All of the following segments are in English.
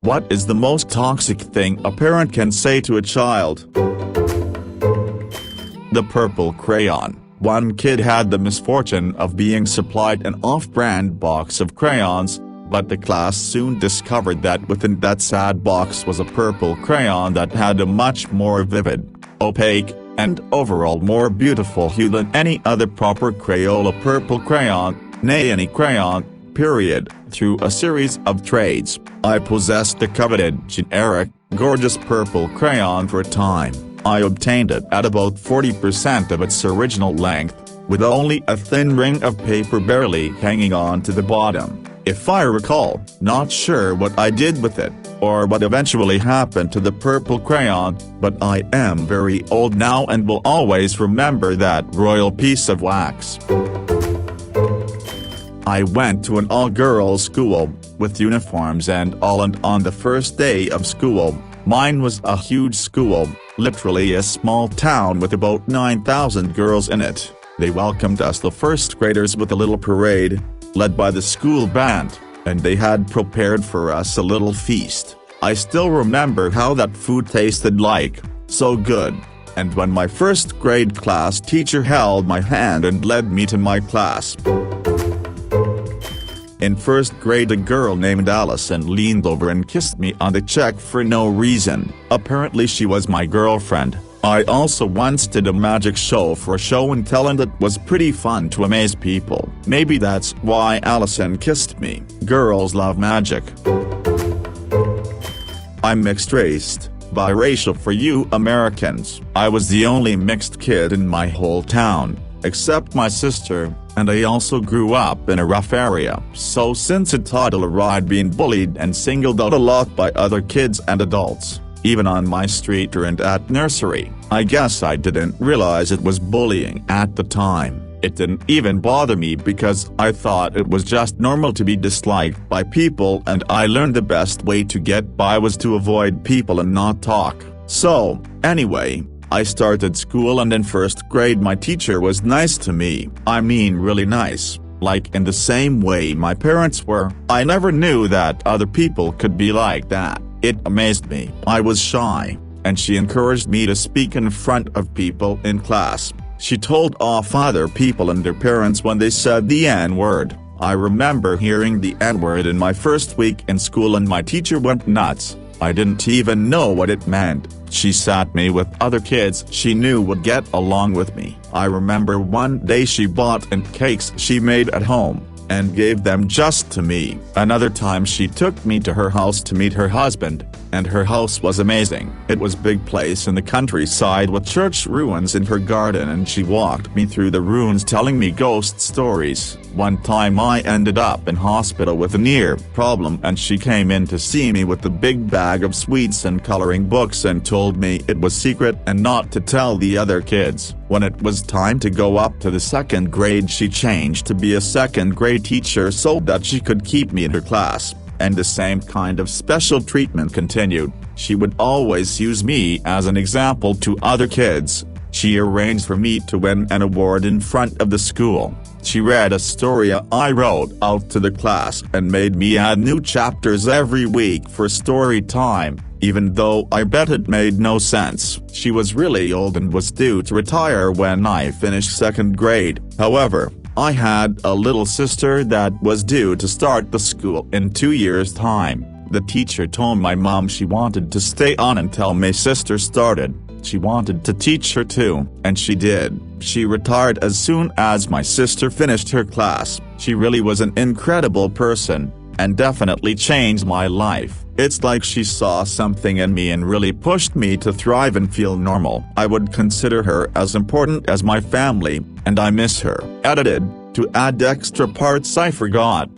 What is the most toxic thing a parent can say to a child? The purple crayon. One kid had the misfortune of being supplied an off-brand box of crayons, but the class soon discovered that within that sad box was a purple crayon that had a much more vivid, opaque, and overall more beautiful hue than any other proper Crayola purple crayon, nay any crayon, period. Through a series of trades, I possessed the coveted generic, gorgeous purple crayon for a time. I obtained it at about 40% of its original length, with only a thin ring of paper barely hanging on to the bottom. If I recall, not sure what I did with it, or what eventually happened to the purple crayon, but I am very old now and will always remember that royal piece of wax. I went to an all-girls school, with uniforms and all, and on the first day of school, mine was a huge school, literally a small town with about 9,000 girls in it. They welcomed us, the first graders, with a little parade, led by the school band, and they had prepared for us a little feast. I still remember how that food tasted like, so good. And when my first grade class teacher held my hand and led me to my class. In first grade, a girl named Allison leaned over and kissed me on the cheek for no reason. Apparently she was my girlfriend. I also once did a magic show for show and tell, and it was pretty fun to amaze people. Maybe that's why Allison kissed me. Girls love magic. I'm mixed-raced, biracial for you Americans. I was the only mixed kid in my whole town, except my sister, and I also grew up in a rough area. So since a toddler I'd been bullied and singled out a lot by other kids and adults, even on my street and at nursery. I guess I didn't realize it was bullying at the time. It didn't even bother me because I thought it was just normal to be disliked by people, and I learned the best way to get by was to avoid people and not talk. So, anyway, I started school, and in first grade my teacher was nice to me. I mean really nice, like in the same way my parents were. I never knew that other people could be like that. It amazed me. I was shy, and she encouraged me to speak in front of people in class. She told off other people and their parents when they said the N-word. I remember hearing the N-word in my first week in school and my teacher went nuts. I didn't even know what it meant. She sat me with other kids she knew would get along with me. I remember one day she bought in cakes she made at home, and gave them just to me. Another time she took me to her house to meet her husband, and her house was amazing. It was big place in the countryside with church ruins in her garden, and she walked me through the ruins telling me ghost stories. One time I ended up in hospital with an ear problem, and she came in to see me with a big bag of sweets and coloring books and told me it was secret and not to tell the other kids. When it was time to go up to the second grade, she changed to be a second grade teacher so that she could keep me in her class, and the same kind of special treatment continued. She would always use me as an example to other kids. She arranged for me to win an award in front of the school. She read a story I wrote out to the class and made me add new chapters every week for story time, even though I bet it made no sense. She was really old and was due to retire when I finished second grade. However, I had a little sister that was due to start the school in 2 years' time. The teacher told my mom she wanted to stay on until my sister started. She wanted to teach her too, and she did. She retired as soon as my sister finished her class. She really was an incredible person, and definitely changed my life. It's like she saw something in me and really pushed me to thrive and feel normal. I would consider her as important as my family, and I miss her. Edited, to add extra parts I forgot.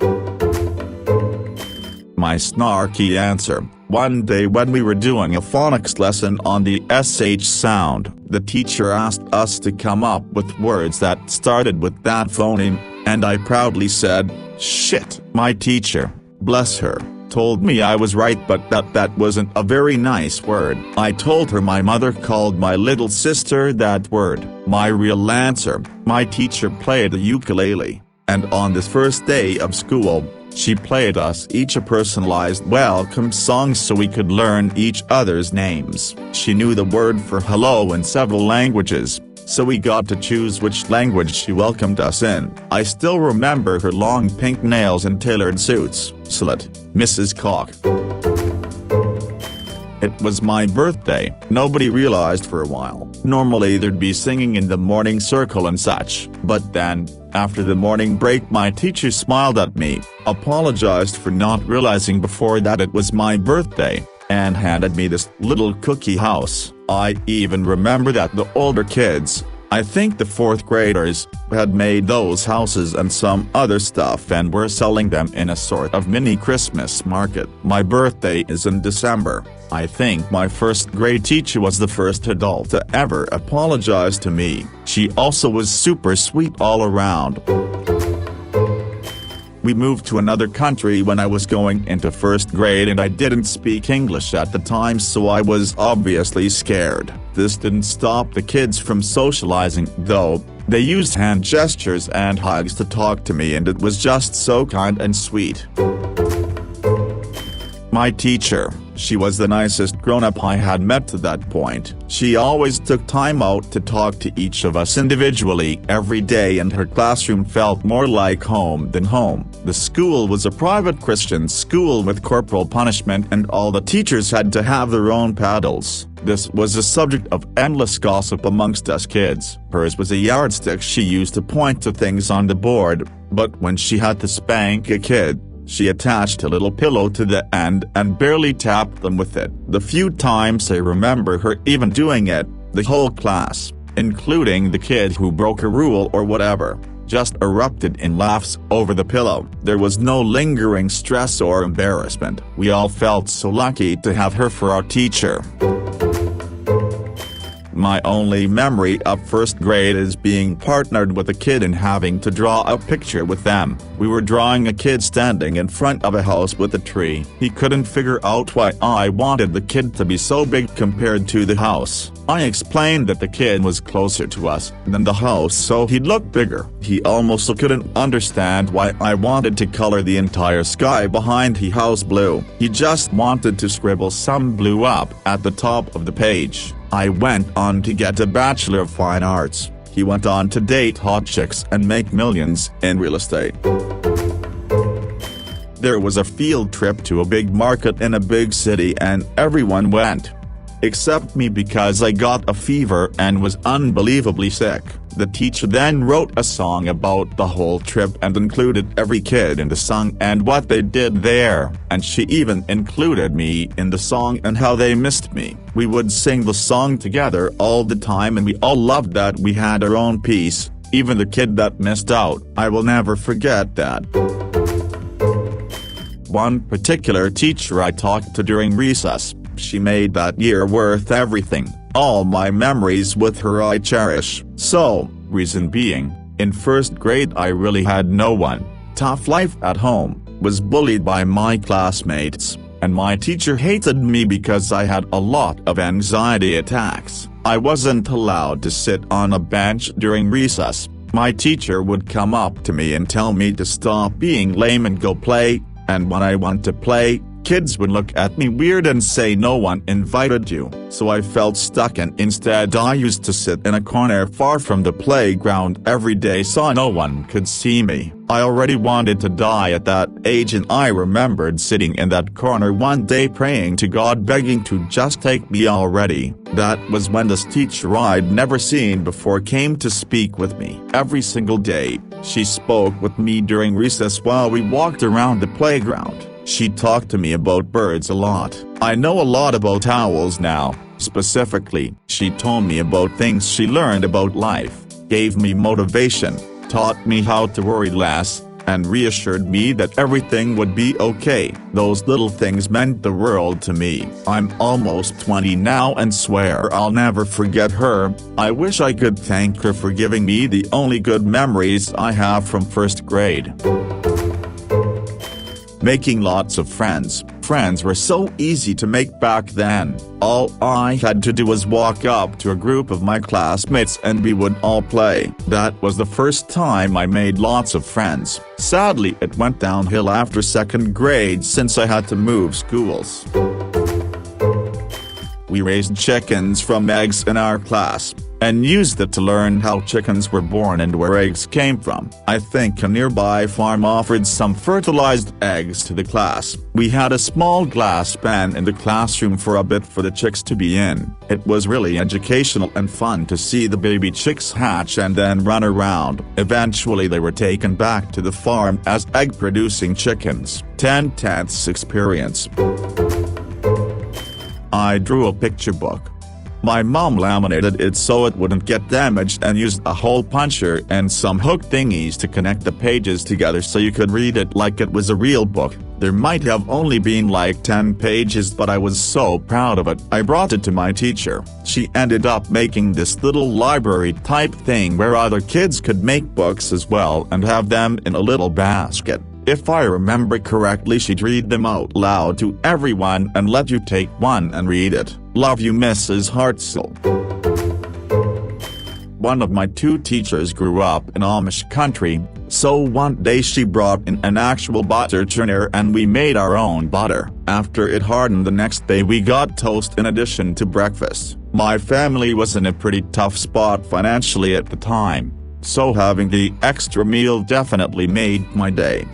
My snarky answer. One day when we were doing a phonics lesson on the SH sound, the teacher asked us to come up with words that started with that phoneme, and I proudly said, "Shit." My teacher, bless her, told me I was right, but that wasn't a very nice word. I told her my mother called my little sister that word. My real answer, my teacher played the ukulele, and on this first day of school, She played us each a personalized welcome song so we could learn each other's names. She knew the word for hello in several languages, so we got to choose which language she welcomed us in. I still remember her long pink nails and tailored suits. Salute, Mrs. Cock. It was my birthday. Nobody realized for a while. Normally there'd be singing in the morning circle and such, but then, after the morning break, my teacher smiled at me, apologized for not realizing before that it was my birthday, and handed me this little cookie house. I even remember that the older kids, I think the 4th graders, had made those houses and some other stuff and were selling them in a sort of mini Christmas market. My birthday is in December. I think my 1st grade teacher was the first adult to ever apologize to me. She also was super sweet all around. We moved to another country when I was going into 1st grade and I didn't speak English at the time, so I was obviously scared. This didn't stop the kids from socializing though. They used hand gestures and hugs to talk to me, and it was just so kind and sweet. My teacher, she was the nicest grown-up I had met to that point. She always took time out to talk to each of us individually every day, and her classroom felt more like home than home. The school was a private Christian school with corporal punishment, and all the teachers had to have their own paddles. This was a subject of endless gossip amongst us kids. Hers was a yardstick she used to point to things on the board, but when she had to spank a kid, she attached a little pillow to the end and barely tapped them with it. The few times I remember her even doing it, the whole class, including the kid who broke a rule or whatever, just erupted in laughs over the pillow. There was no lingering stress or embarrassment. We all felt so lucky to have her for our teacher. My only memory of 1st grade is being partnered with a kid and having to draw a picture with them. We were drawing a kid standing in front of a house with a tree. He couldn't figure out why I wanted the kid to be so big compared to the house. I explained that the kid was closer to us than the house, so he'd look bigger. He almost couldn't understand why I wanted to color the entire sky behind the house blue. He just wanted to scribble some blue up at the top of the page. I went on to get a Bachelor of Fine Arts. He went on to date hot chicks and make millions in real estate. There was a field trip to a big market in a big city and everyone went. Except me, because I got a fever and was unbelievably sick. The teacher then wrote a song about the whole trip and included every kid in the song and what they did there, and she even included me in the song and how they missed me. We would sing the song together all the time and we all loved that we had our own piece, even the kid that missed out. I will never forget that. One particular teacher I talked to during recess, she made that year worth everything. All my memories with her I cherish. So, reason being, in 1st grade I really had no one. Tough life at home, was bullied by my classmates, and my teacher hated me because I had a lot of anxiety attacks. I wasn't allowed to sit on a bench during recess. My teacher would come up to me and tell me to stop being lame and go play, and when I went to play, kids would look at me weird and say no one invited you. So I felt stuck, and instead I used to sit in a corner far from the playground every day so no one could see me. I already wanted to die at that age, and I remembered sitting in that corner one day praying to God, begging to just take me already. That was when this teacher I'd never seen before came to speak with me. Every single day, she spoke with me during recess while we walked around the playground. She talked to me about birds a lot. I know a lot about owls now. Specifically, she told me about things she learned about life, gave me motivation, taught me how to worry less, and reassured me that everything would be okay. Those little things meant the world to me. I'm almost 20 now and swear I'll never forget her. I wish I could thank her for giving me the only good memories I have from 1st grade. Making lots of friends. Friends were so easy to make back then. All I had to do was walk up to a group of my classmates and we would all play. That was the first time I made lots of friends. Sadly, it went downhill after second grade since I had to move schools. We raised chickens from eggs in our class, and used it to learn how chickens were born and where eggs came from. I think a nearby farm offered some fertilized eggs to the class. We had a small glass pan in the classroom for a bit for the chicks to be in. It was really educational and fun to see the baby chicks hatch and then run around. Eventually they were taken back to the farm as egg-producing chickens. 10/10 experience. I drew a picture book. My mom laminated it so it wouldn't get damaged and used a hole puncher and some hook thingies to connect the pages together so you could read it like it was a real book. There might have only been like 10 pages, but I was so proud of it. I brought it to my teacher. She ended up making this little library type thing where other kids could make books as well and have them in a little basket. If I remember correctly, she'd read them out loud to everyone and let you take one and read it. Love you, Mrs. Hartzell. One of my two teachers grew up in Amish country, so one day she brought in an actual butter churner and we made our own butter. After it hardened the next day we got toast in addition to breakfast. My family was in a pretty tough spot financially at the time, so having the extra meal definitely made my day.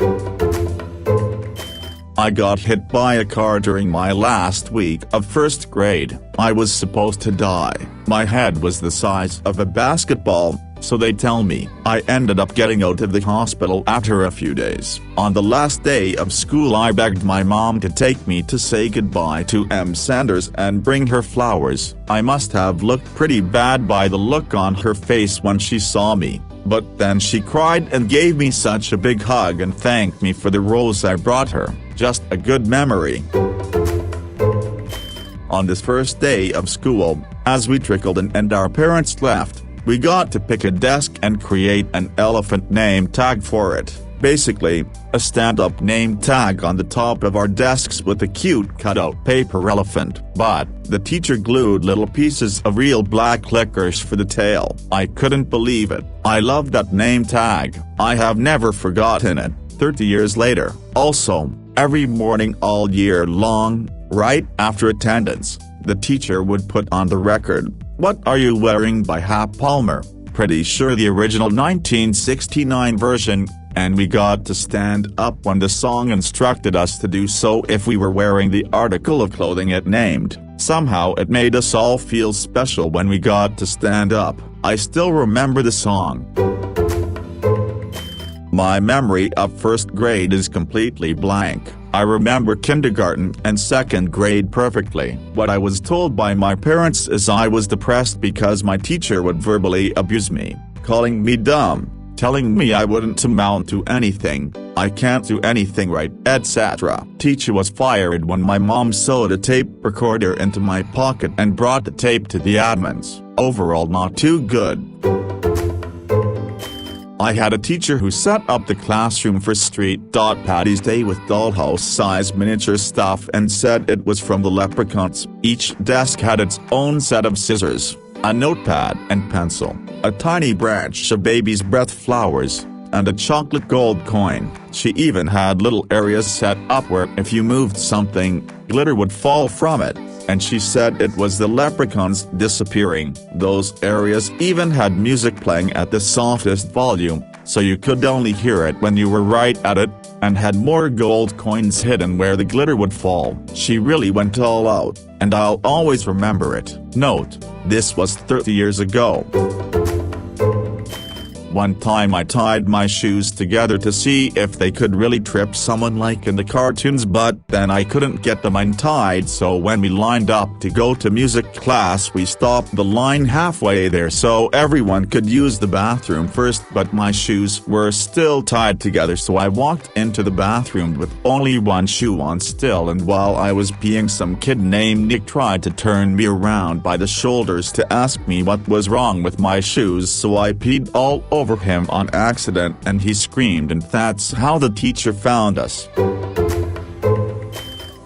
I got hit by a car during my last week of first grade. I was supposed to die. My head was the size of a basketball, so they tell me. I ended up getting out of the hospital after a few days. On the last day of school I begged my mom to take me to say goodbye to M. Sanders and bring her flowers. I must have looked pretty bad by the look on her face when she saw me, but then she cried and gave me such a big hug and thanked me for the rose I brought her. Just a good memory. On this first day of school, as we trickled in and our parents left, we got to pick a desk and create an elephant name tag for it. Basically, a stand-up name tag on the top of our desks with a cute cutout paper elephant, but the teacher glued little pieces of real black licorice for the tail. I couldn't believe it. I love that name tag. I have never forgotten it, 30 years later. Also, every morning all year long, right after attendance, the teacher would put on the record, "What Are You Wearing" by Hap Palmer, pretty sure the original 1969 version, and we got to stand up when the song instructed us to do so if we were wearing the article of clothing it named. Somehow it made us all feel special when we got to stand up. I still remember the song. My memory of first grade is completely blank. I remember kindergarten and second grade perfectly. What I was told by my parents is I was depressed because my teacher would verbally abuse me, calling me dumb, telling me I wouldn't amount to anything, I can't do anything right, etc. Teacher was fired when my mom sewed a tape recorder into my pocket and brought the tape to the admins. Overall not too good. I had a teacher who set up the classroom for Street Patty's Day with dollhouse-sized miniature stuff and said it was from the Leprechauns. Each desk had its own set of scissors, a notepad and pencil, a tiny branch of baby's breath flowers, and a chocolate gold coin. She even had little areas set up where if you moved something, glitter would fall from it, and she said it was the leprechauns disappearing. Those areas even had music playing at the softest volume, so you could only hear it when you were right at it, and had more gold coins hidden where the glitter would fall. She really went all out, and I'll always remember it. Note, this was 30 years ago. One time I tied my shoes together to see if they could really trip someone like in the cartoons, but then I couldn't get them untied, so when we lined up to go to music class we stopped the line halfway there so everyone could use the bathroom first, but my shoes were still tied together, so I walked into the bathroom with only one shoe on still, and while I was peeing some kid named Nick tried to turn me around by the shoulders to ask me what was wrong with my shoes, so I peed all over him on accident and he screamed, and that's how the teacher found us.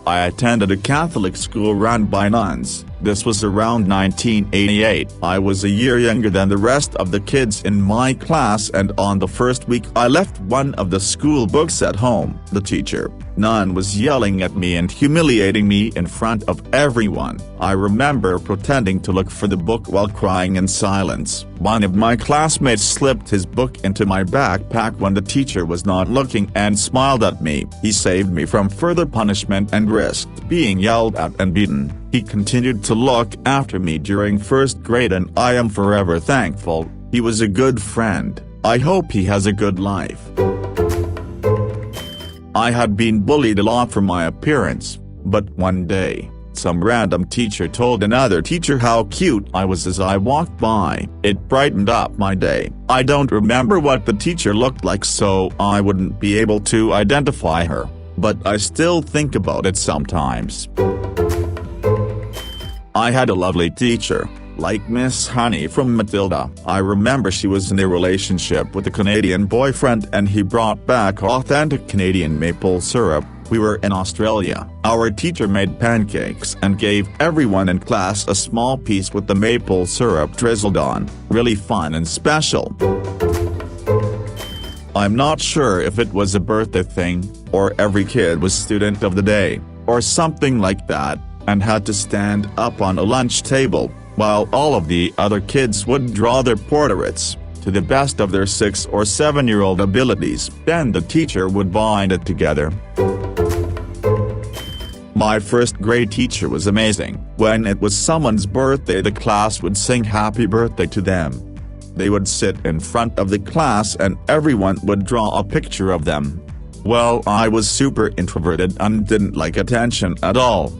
I attended a Catholic school run by nuns. This was around 1988. I was a year younger than the rest of the kids in my class, and on the first week I left one of the school books at home. The teacher, nun, was yelling at me and humiliating me in front of everyone. I remember pretending to look for the book while crying in silence. One of my classmates slipped his book into my backpack when the teacher was not looking and smiled at me. He saved me from further punishment and risked being yelled at and beaten. He continued to look after me during first grade, and I am forever thankful. He was a good friend. I hope he has a good life. I had been bullied a lot for my appearance, but one day, some random teacher told another teacher how cute I was as I walked by. It brightened up my day. I don't remember what the teacher looked like, so I wouldn't be able to identify her, but I still think about it sometimes. I had a lovely teacher, like Miss Honey from Matilda. I remember she was in a relationship with a Canadian boyfriend, and he brought back authentic Canadian maple syrup. We were in Australia. Our teacher made pancakes and gave everyone in class a small piece with the maple syrup drizzled on. Really fun and special. I'm not sure if it was a birthday thing, or every kid was student of the day, or something like that, and had to stand up on a lunch table, while all of the other kids would draw their portraits, to the best of their 6 or 7-year-old abilities. Then the teacher would bind it together. My first grade teacher was amazing. When it was someone's birthday, the class would sing happy birthday to them. They would sit in front of the class and everyone would draw a picture of them. Well, I was super introverted and didn't like attention at all.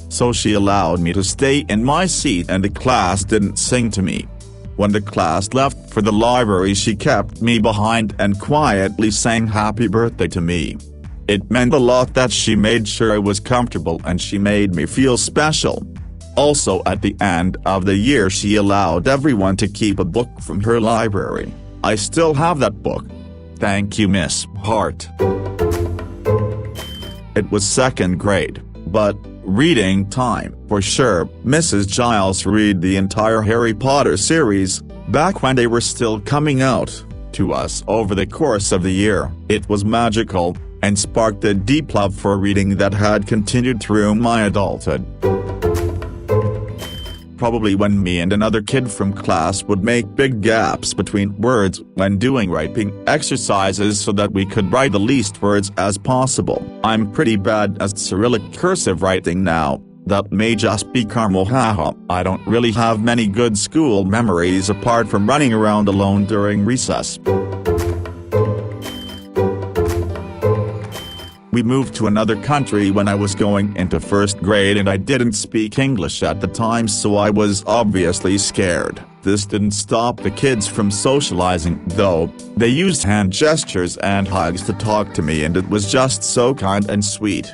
So she allowed me to stay in my seat and the class didn't sing to me. When the class left for the library, she kept me behind and quietly sang happy birthday to me. It meant a lot that she made sure I was comfortable and she made me feel special. Also, at the end of the year, she allowed everyone to keep a book from her library. I still have that book. Thank you, Miss Hart. It was second grade, but reading time, for sure. Mrs. Giles read the entire Harry Potter series, back when they were still coming out, to us over the course of the year. It was magical, and sparked a deep love for reading that had continued through my adulthood. Probably when me and another kid from class would make big gaps between words when doing writing exercises so that we could write the least words as possible. I'm pretty bad at Cyrillic cursive writing now. That may just be karma, haha. I don't really have many good school memories apart from running around alone during recess. We moved to another country when I was going into first grade and I didn't speak English at the time, so I was obviously scared. This didn't stop the kids from socializing, though. They used hand gestures and hugs to talk to me, and it was just so kind and sweet.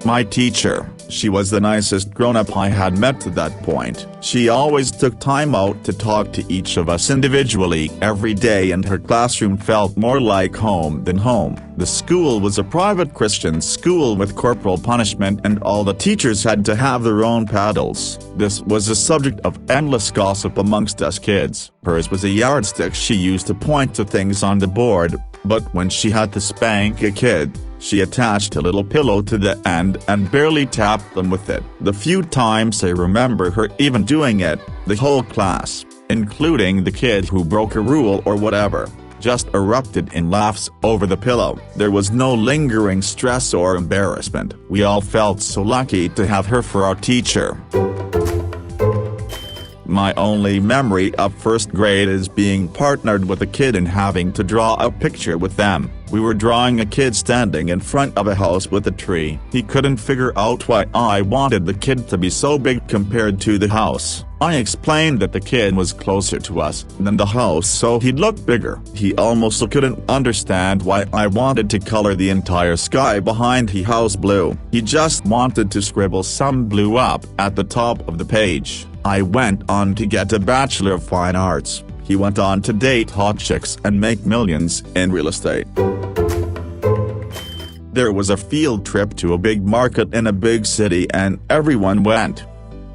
My teacher, she was the nicest grown-up I had met to that point. She always took time out to talk to each of us individually every day, and her classroom felt more like home than home. The school was a private Christian school with corporal punishment, and all the teachers had to have their own paddles. This was a subject of endless gossip amongst us kids. Hers was a yardstick she used to point to things on the board, but when she had to spank a kid, she attached a little pillow to the end and barely tapped them with it. The few times I remember her even doing it, the whole class, including the kid who broke a rule or whatever, just erupted in laughs over the pillow. There was no lingering stress or embarrassment. We all felt so lucky to have her for our teacher. My only memory of first grade is being partnered with a kid and having to draw a picture with them. We were drawing a kid standing in front of a house with a tree. He couldn't figure out why I wanted the kid to be so big compared to the house. I explained that the kid was closer to us than the house, so he'd look bigger. He almost couldn't understand why I wanted to color the entire sky behind the house blue. He just wanted to scribble some blue up at the top of the page. I went on to get a Bachelor of Fine Arts. He went on to date hot chicks and make millions in real estate. There was a field trip to a big market in a big city and everyone went.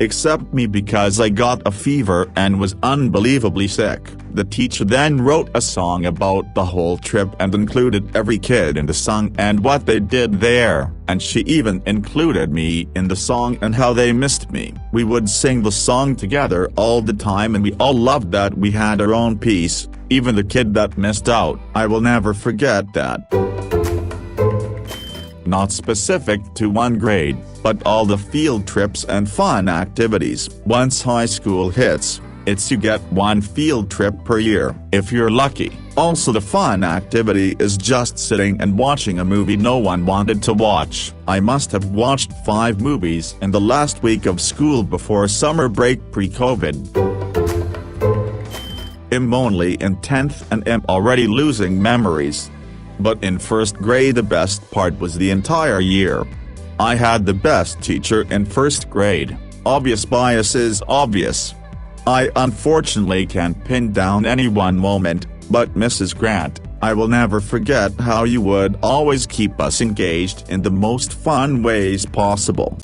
Except me because I got a fever and was unbelievably sick. The teacher then wrote a song about the whole trip and included every kid in the song and what they did there, and she even included me in the song and how they missed me. We would sing the song together all the time and we all loved that we had our own piece, even the kid that missed out. I will never forget that. Not specific to one grade, but all the field trips and fun activities. Once high school hits, you get one field trip per year, if you're lucky. Also the fun activity is just sitting and watching a movie no one wanted to watch. I must have watched 5 movies in the last week of school before summer break pre-COVID. I'm only in 10th and am already losing memories. But in first grade the best part was the entire year. I had the best teacher in first grade. Obvious bias is obvious. I unfortunately can't pin down any one moment, but Mrs. Grant, I will never forget how you would always keep us engaged in the most fun ways possible.